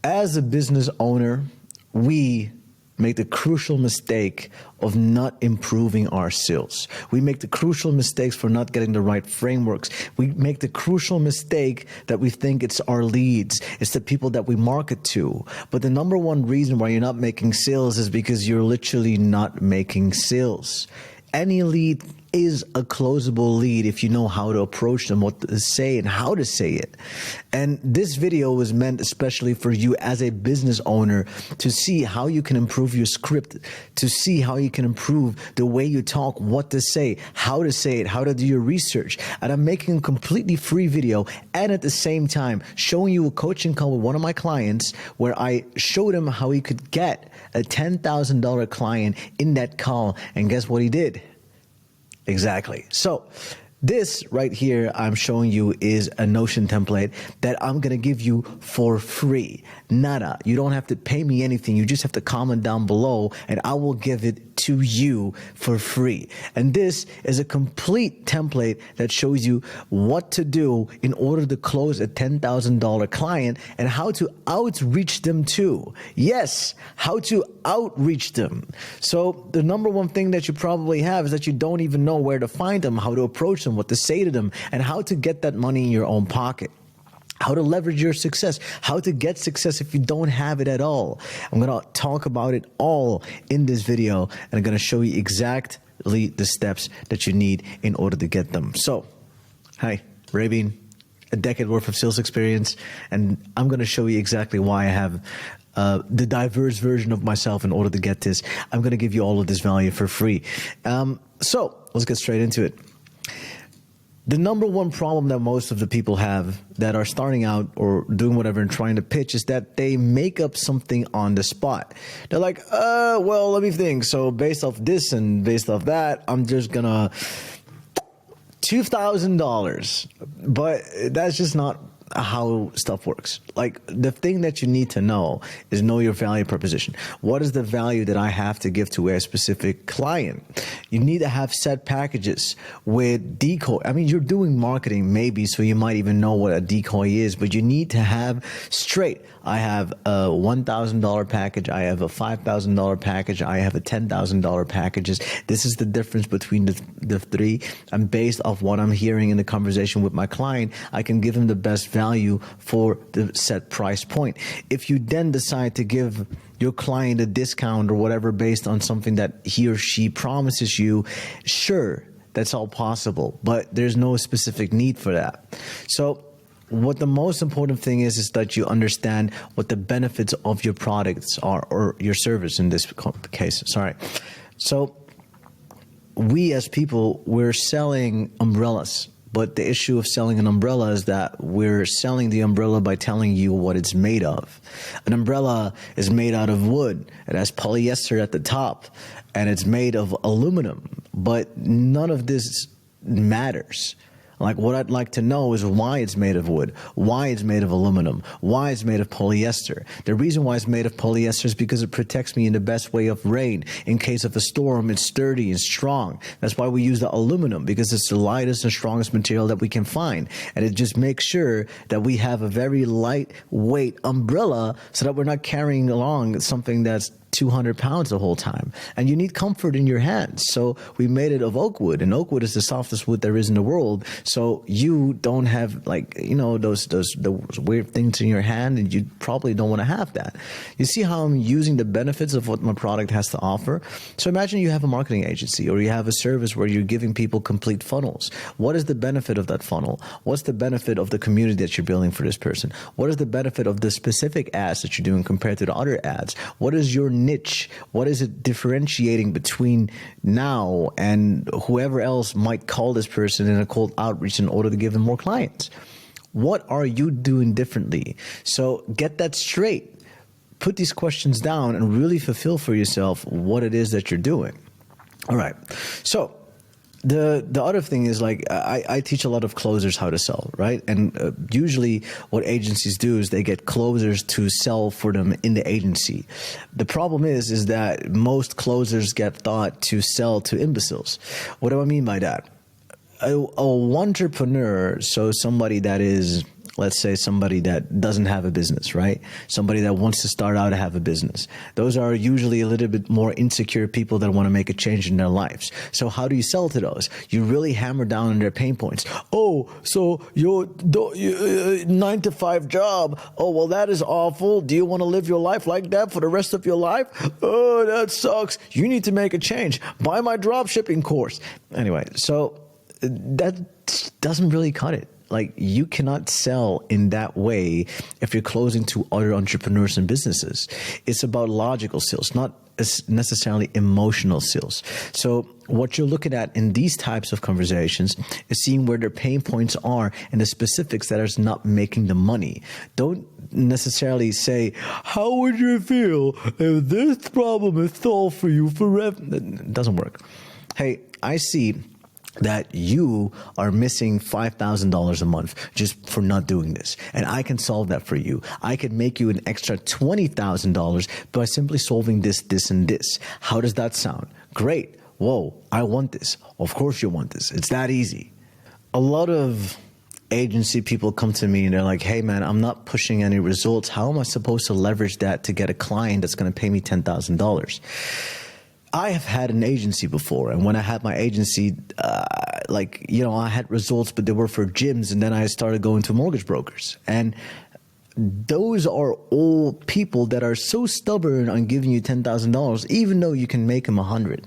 As a business owner, we make the crucial mistake of not improving our sales. We make the crucial mistakes for not getting the right frameworks. We make the crucial mistake that we think it's our leads. It's the people that we market to. But the number one reason why you're not making sales is because you're literally not making sales. Any lead is a closable lead if you know how to approach them, what to say and how to say it. And this video was meant especially for you as a business owner to see how you can improve your script, to see how you can improve the way you talk, what to say, how to say it, how to do your research. And I'm making a completely free video and at the same time showing you a coaching call with one of my clients where I showed him how he could get a $10,000 client in that call. And guess what he did? Exactly. So this right here I'm showing you is a Notion template that I'm going to give you for free. Nada. You don't have to pay me anything. You just have to comment down below and I will give it to you for free. And this is a complete template that shows you what to do in order to close a $10,000 client and how to outreach them too. Yes, how to outreach them. So the number one thing that you probably have is that you don't even know where to find them, how to approach them, what to say to them, and how to get that money in your own pocket. How to leverage your success, how to get success if you don't have it at all. I'm going to talk about it all in this video, and I'm going to show you exactly the steps that you need in order to get them. So, hi, Rabin, a decade worth of sales experience, and I'm going to show you exactly why I have the diverse version of myself in order to get this. I'm going to give you all of this value for free. So, let's get straight into it. The number one problem that most of the people have that are starting out or doing whatever and trying to pitch is that they make up something on the spot. They're like, well, let me think. So based off this and based off that, I'm just gonna $2,000. But that's just not how stuff works. Like, the thing that you need to know is know your value proposition. What is the value that I have to give to a specific client? You need to have set packages with decoy. I mean, you're doing marketing maybe, so you might even know what a decoy is, but you need to have straight. I have a $1,000 package. I have a $5,000 package. I have a $10,000 packages. This is the difference between the three. And based off what I'm hearing in the conversation with my client, I can give him the best value for the set price point. If you then decide to give your client a discount or whatever based on something that he or she promises you, sure, that's all possible, but there's no specific need for that. So what the most important thing is that you understand what the benefits of your products are, or your service in this case, sorry. So we as people, we're selling umbrellas. But the issue of selling an umbrella is that we're selling the umbrella by telling you what it's made of. An umbrella is made out of wood. It has polyester at the top, and it's made of aluminum. But none of this matters. Like, what I'd like to know is why it's made of wood, why it's made of aluminum, why it's made of polyester. The reason why it's made of polyester is because it protects me in the best way of rain. In case of a storm, it's sturdy and strong. That's why we use the aluminum, because it's the lightest and strongest material that we can find. And it just makes sure that we have a very lightweight umbrella so that we're not carrying along something that's 200 pounds the whole time, and you need comfort in your hands. So we made it of oak wood, and oak wood is the softest wood there is in the world. So you don't have, like, you know, those weird things in your hand, and you probably don't want to have that. You see how I'm using the benefits of what my product has to offer? So imagine you have a marketing agency, or you have a service where you're giving people complete funnels. What is the benefit of that funnel? What's the benefit of the community that you're building for this person? What is the benefit of the specific ads that you're doing compared to the other ads? What is your niche? What is it differentiating between now and whoever else might call this person in a cold outreach in order to give them more clients? What are you doing differently? So get that straight. Put these questions down and really fulfill for yourself what it is that you're doing. All right. So the other thing is, like, I teach a lot of closers how to sell, right? And usually what agencies do is they get closers to sell for them in the agency. The problem is that most closers get thought to sell to imbeciles. What do I mean by that? A entrepreneur, so somebody that is let's say somebody that doesn't have a business, right? Somebody that wants to start out to have a business. Those are usually a little bit more insecure people that want to make a change in their lives. So how do you sell to those? You really hammer down on their pain points. Oh, so your 9-to-5 job. Oh, well, that is awful. Do you want to live your life like that for the rest of your life? Oh, that sucks. You need to make a change. Buy my drop shipping course. Anyway, so that doesn't really cut it. Like, you cannot sell in that way if you're closing to other entrepreneurs and businesses. It's about logical sales, not necessarily emotional sales. So what you're looking at in these types of conversations is seeing where their pain points are and the specifics that are not making the money. Don't necessarily say, how would you feel if this problem is solved for you forever? It doesn't work. Hey, I see that you are missing $5,000 a month just for not doing this. And I can solve that for you. I can make you an extra $20,000 by simply solving this, this, and this. How does that sound? Great. Whoa, I want this. Of course you want this. It's that easy. A lot of agency people come to me and they're like, hey man, I'm not pushing any results. How am I supposed to leverage that to get a client that's going to pay me $10,000? I have had an agency before, and when I had my agency, I had results, but they were for gyms, and then I started going to mortgage brokers. And those are all people that are so stubborn on giving you $10,000, even though you can make them $100,000.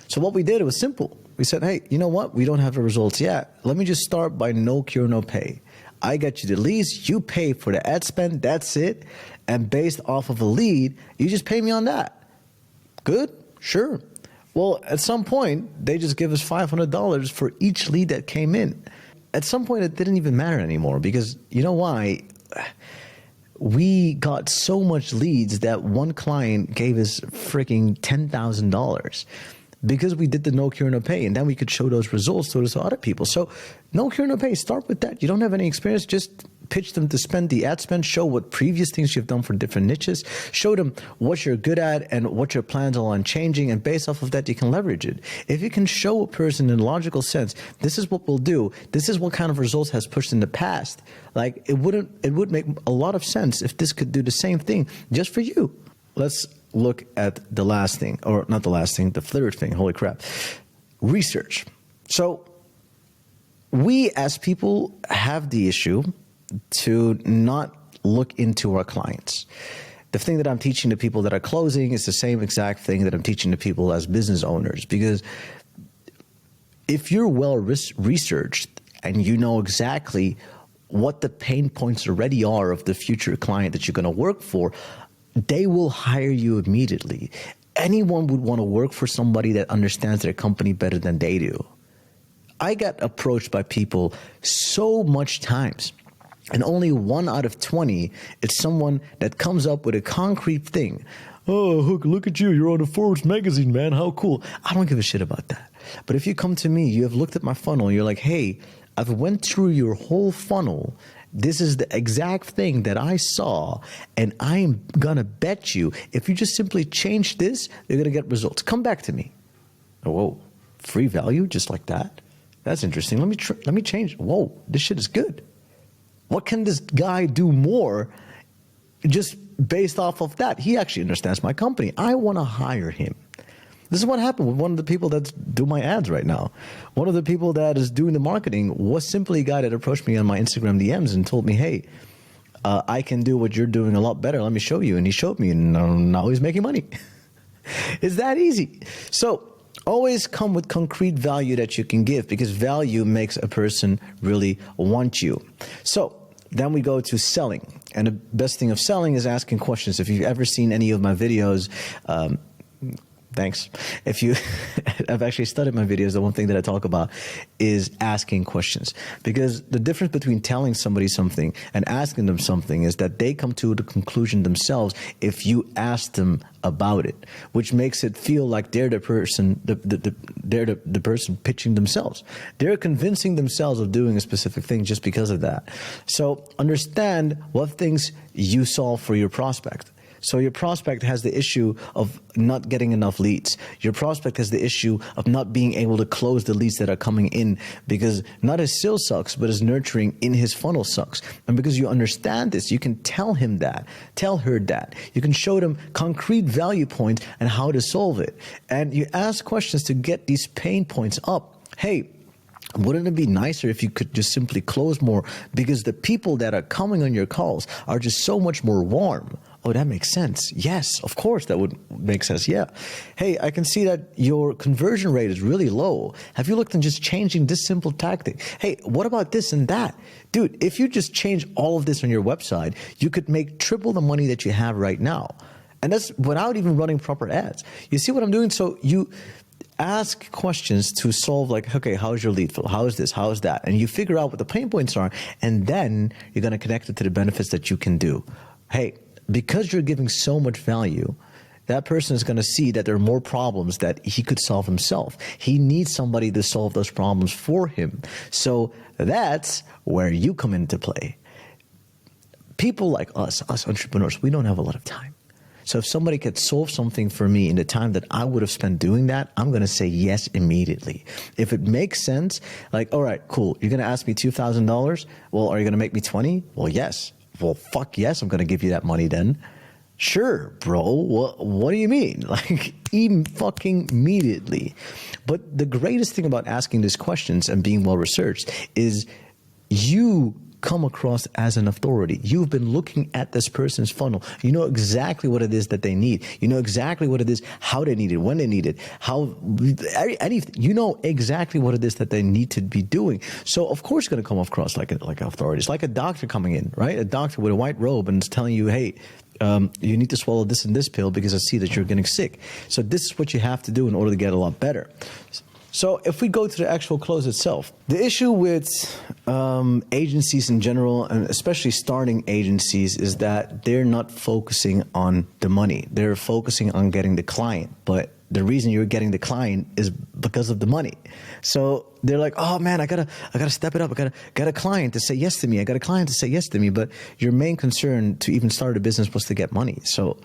So what we did, it was simple. We said, hey, you know what? We don't have the results yet. Let me just start by no cure, no pay. I get you the leads, you pay for the ad spend, that's it. And based off of a lead, you just pay me on that. Good? Sure. Well, at some point, they just give us $500 for each lead that came in. At some point, it didn't even matter anymore because you know why? We got so much leads that one client gave us freaking $10,000 because we did the no cure, no pay. And then we could show those results to other people. So no cure, no pay. Start with that. You don't have any experience. Just pitch them to spend the ad spend, show what previous things you've done for different niches, show them what you're good at and what your plans are on changing, and based off of that, you can leverage it. If you can show a person in a logical sense, this is what we'll do, this is what kind of results has pushed in the past, like it would make a lot of sense if this could do the same thing just for you. Let's look at the last thing, or not the last thing, the third thing, holy crap, research. So we as people have the issue to not look into our clients. The thing that I'm teaching to people that are closing is the same exact thing that I'm teaching to people as business owners, because if you're well researched and you know exactly what the pain points already are of the future client that you're going to work for, they will hire you immediately. Anyone would want to work for somebody that understands their company better than they do. I got approached by people so much times, and only 1 out of 20 is someone that comes up with a concrete thing. Oh, look at you. You're on the Forbes magazine, man. How cool. I don't give a shit about that. But if you come to me, you have looked at my funnel, and you're like, hey, I've went through your whole funnel. This is the exact thing that I saw, and I'm going to bet you if you just simply change this, you're going to get results. Come back to me. Oh, whoa, free value just like that? That's interesting. Let me change. Whoa, this shit is good. What can this guy do more just based off of that? He actually understands my company. I want to hire him. This is what happened with one of the people that do my ads right now. One of the people that is doing the marketing was simply a guy that approached me on my Instagram DMs and told me, hey, I can do what you're doing a lot better. Let me show you. And he showed me, and now he's making money. It's that easy. So always come with concrete value that you can give, because value makes a person really want you. So then we go to selling. And the best thing of selling is asking questions. If you've ever seen any of my videos, thanks. If you have actually studied my videos, the one thing that I talk about is asking questions. Because the difference between telling somebody something and asking them something is that they come to the conclusion themselves if you ask them about it, which makes it feel like they're the person, they're the person pitching themselves. They're convincing themselves of doing a specific thing just because of that. So understand what things you solve for your prospect. So your prospect has the issue of not getting enough leads. Your prospect has the issue of not being able to close the leads that are coming in, because not his sales sucks, but his nurturing in his funnel sucks. And because you understand this, you can tell him that, tell her that. You can show them concrete value points and how to solve it. And you ask questions to get these pain points up. Hey, wouldn't it be nicer if you could just simply close more, because the people that are coming on your calls are just so much more warm? Oh, that makes sense. Yes, of course that would make sense. Yeah. Hey, I can see that your conversion rate is really low. Have you looked into just changing this simple tactic? Hey, what about this and that? Dude, if you just change all of this on your website, you could make triple the money that you have right now. And that's without even running proper ads. You see what I'm doing? So you ask questions to solve, like, okay, how's your lead flow? How is this? How is that? And you figure out what the pain points are, and then you're going to connect it to the benefits that you can do. Hey, because you're giving so much value, that person is going to see that there are more problems that he could solve himself. He needs somebody to solve those problems for him. So that's where you come into play. People like us entrepreneurs, we don't have a lot of time. So if somebody could solve something for me in the time that I would have spent doing that, I'm going to say yes immediately. If it makes sense, like, all right, cool, you're going to ask me $2,000. Well, are you going to make me 20? Well, yes. Well, fuck yes, I'm going to give you that money then. Sure, bro. What do you mean? Like, even fucking immediately. But the greatest thing about asking these questions and being well researched is you come across as an authority. You've been looking at this person's funnel. You know exactly what it is that they need. You know exactly what it is, how they need it, when they need it, how anything. You know exactly what it is that they need to be doing. So of course, it's going to come across like an authority. It's like a doctor coming in, right? A doctor with a white robe and telling you, hey, you need to swallow this and this pill because I see that you're getting sick. So this is what you have to do in order to get a lot better. So if we go to the actual close itself, the issue with agencies in general, and especially starting agencies, is that they're not focusing on the money. They're focusing on getting the client. But the reason you're getting the client is because of the money. So they're like, oh man, I gotta step it up. I got a client to say yes to me. I got a client to say yes to me. But your main concern to even start a business was to get money. So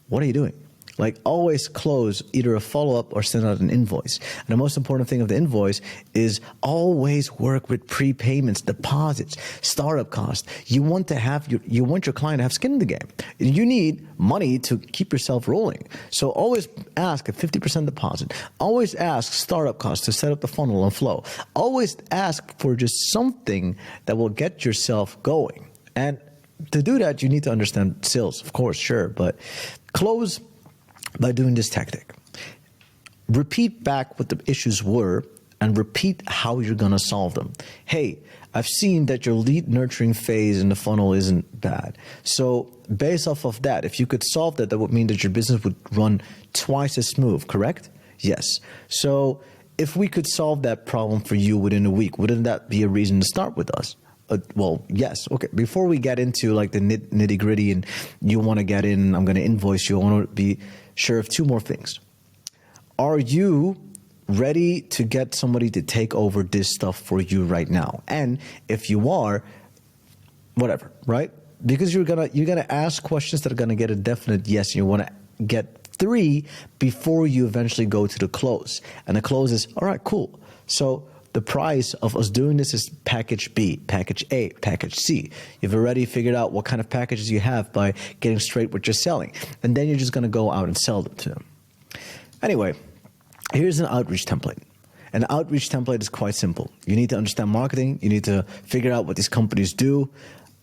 what are you doing? Like, always close either a follow-up or send out an invoice. And the most important thing of the invoice is always work with prepayments, deposits, startup costs. You want your client to have skin in the game. You need money to keep yourself rolling. So always ask a 50% deposit. Always ask startup costs to set up the funnel and flow. Always ask for just something that will get yourself going. And to do that, you need to understand sales, of course, sure, but close by doing this tactic. Repeat back what the issues were and repeat how you're going to solve them. Hey, I've seen that your lead nurturing phase in the funnel isn't bad. So based off of that, if you could solve that, that would mean that your business would run twice as smooth, correct? Yes. So if we could solve that problem for you within a week, wouldn't that be a reason to start with us? Well, yes. Okay. Before we get into like the nitty gritty and you want to get in, I'm going to invoice you. I want to be sure of two more things. Are you ready to get somebody to take over this stuff for you right now? And if you are, whatever, right? Because you're gonna ask questions that are gonna get a definite yes, and you want to get 3 before you eventually go to the close. And the close is, all right, cool. So the price of us doing this is package B, package A, package C. You've already figured out what kind of packages you have by getting straight what you're selling. And then you're just going to go out and sell them to them. Anyway, here's an outreach template. An outreach template is quite simple. You need to understand marketing. You need to figure out what these companies do.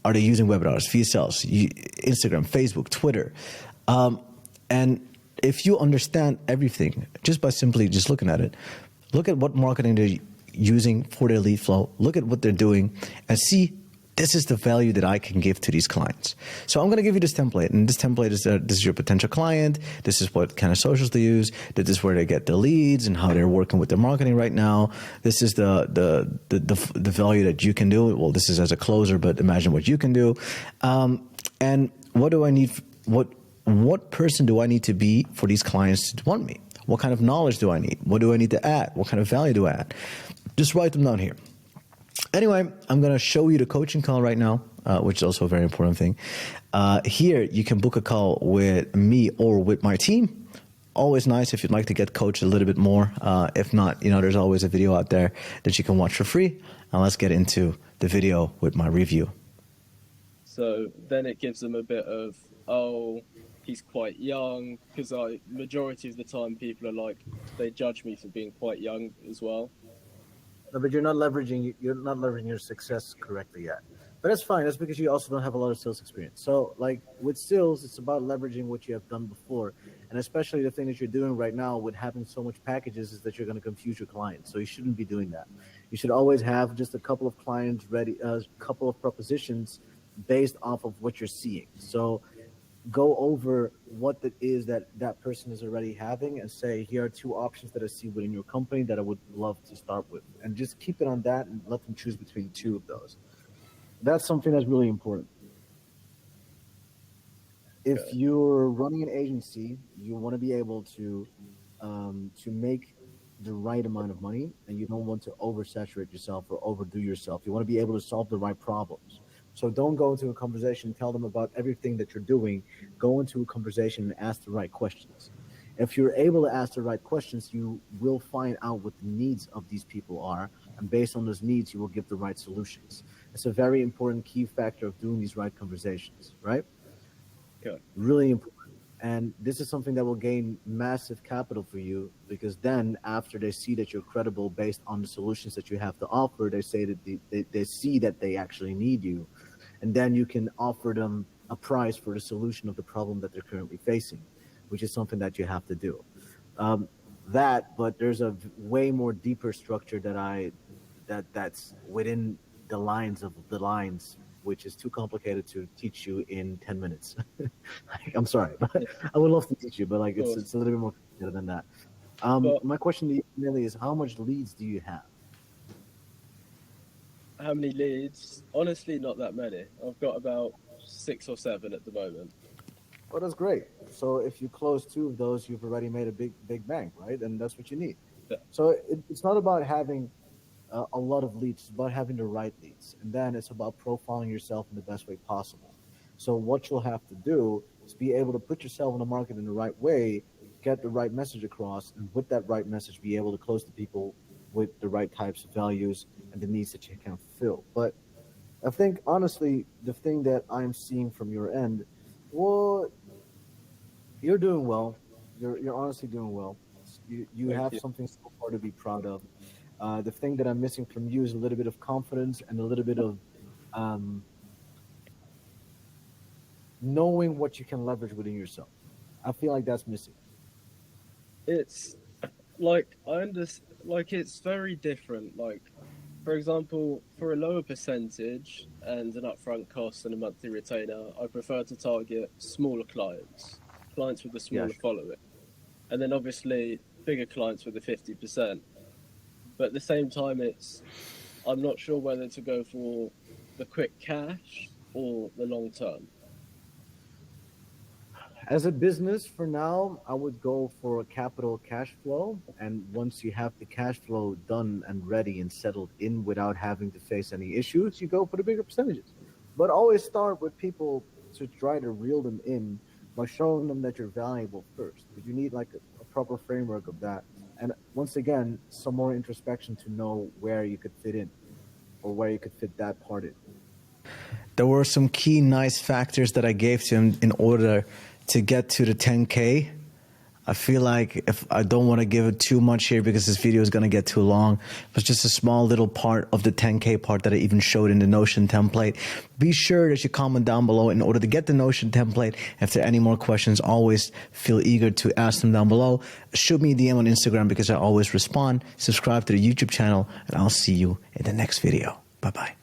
Are they using webinars, VSLs, Instagram, Facebook, Twitter? And if you understand everything, just by simply just looking at it, look at what marketing they're using for their lead flow, look at what they're doing, and see, this is the value that I can give to these clients. So I'm going to give you this template, and this template is this is your potential client, this is what kind of socials they use, this is where they get the leads and how they're working with their marketing right now. This is the value that you can do. Well, this is as a closer, but imagine what you can do. And what do I need? What person do I need to be for these clients to want me? What kind of knowledge do I need? What do I need to add? What kind of value do I add? Just write them down here. Anyway, I'm going to show you the coaching call right now. which is also a very important thing. Here, you can book a call with me or with my team. Always nice if you'd like to get coached a little bit more. If not, there's always a video out there that you can watch for free. And let's get into the video with my review. So then it gives them a bit of, oh, he's quite young, because majority of the time people are like, they judge me for being quite young as well. No, but you're not leveraging your success correctly yet. But that's fine. That's because you also don't have a lot of sales experience. So like with sales, it's about leveraging what you have done before. And especially the thing that you're doing right now with having so much packages is that you're going to confuse your clients. So you shouldn't be doing that. You should always have just a couple of clients ready, a couple of propositions based off of what you're seeing. So go over what it is that person is already having and say, here are two options that I see within your company that I would love to start with. And just keep it on that and let them choose between two of those. That's something that's really important. If you're running an agency, you want to be able to make the right amount of money, and you don't want to oversaturate yourself or overdo yourself. You want to be able to solve the right problems. So don't go into a conversation and tell them about everything that you're doing. Go into a conversation and ask the right questions. If you're able to ask the right questions, you will find out what the needs of these people are. And based on those needs, you will give the right solutions. It's a very important key factor of doing these right conversations, right? Okay. Really important. And this is something that will gain massive capital for you, because then after they see that you're credible based on the solutions that you have to offer, they say that they see that they actually need you. And then you can offer them a price for the solution of the problem that they're currently facing, which is something that you have to do. But there's a way more deeper structure that's within the lines of the lines, which is too complicated to teach you in 10 minutes. I'm sorry, but I would love to teach you, but it's a little bit more complicated than that. My question to you really is, how much leads do you have? How many leads? Honestly, not that many. I've got about 6 or 7 at the moment. Well, that's great. So if you close 2 of those, you've already made a big bang, right? And that's what you need. Yeah. So it's not about having a lot of leads. It's about having the right leads. And then it's about profiling yourself in the best way possible. So what you'll have to do is be able to put yourself in the market in the right way, get the right message across, and with that right message, be able to close to people with the right types of values and the needs that you can fulfill. But I think, honestly, the thing that I'm seeing from your end, well, you're doing well. You're honestly doing well. You have something so far to be proud of. The thing that I'm missing from you is a little bit of confidence and a little bit of knowing what you can leverage within yourself. I feel like that's missing. It's like, it's very different. Like, for example, for a lower percentage and an upfront cost and a monthly retainer, I prefer to target smaller clients with a smaller following. And then obviously bigger clients with a 50%. But at the same time, I'm not sure whether to go for the quick cash or the long term. As a business, for now, I would go for a capital cash flow. And once you have the cash flow done and ready and settled in without having to face any issues, you go for the bigger percentages. But always start with people to try to reel them in by showing them that you're valuable first. But you need like a proper framework of that. And once again, some more introspection to know where you could fit in or where you could fit that part in. There were some key nice factors that I gave to him in order to get to the 10K. I feel like if I don't want to give it too much here because this video is going to get too long, but just a small little part of the 10K part that I even showed in the Notion template. Be sure that you comment down below in order to get the Notion template. If there are any more questions, always feel eager to ask them down below. Shoot me a DM on Instagram because I always respond. Subscribe to the YouTube channel, and I'll see you in the next video. Bye-bye.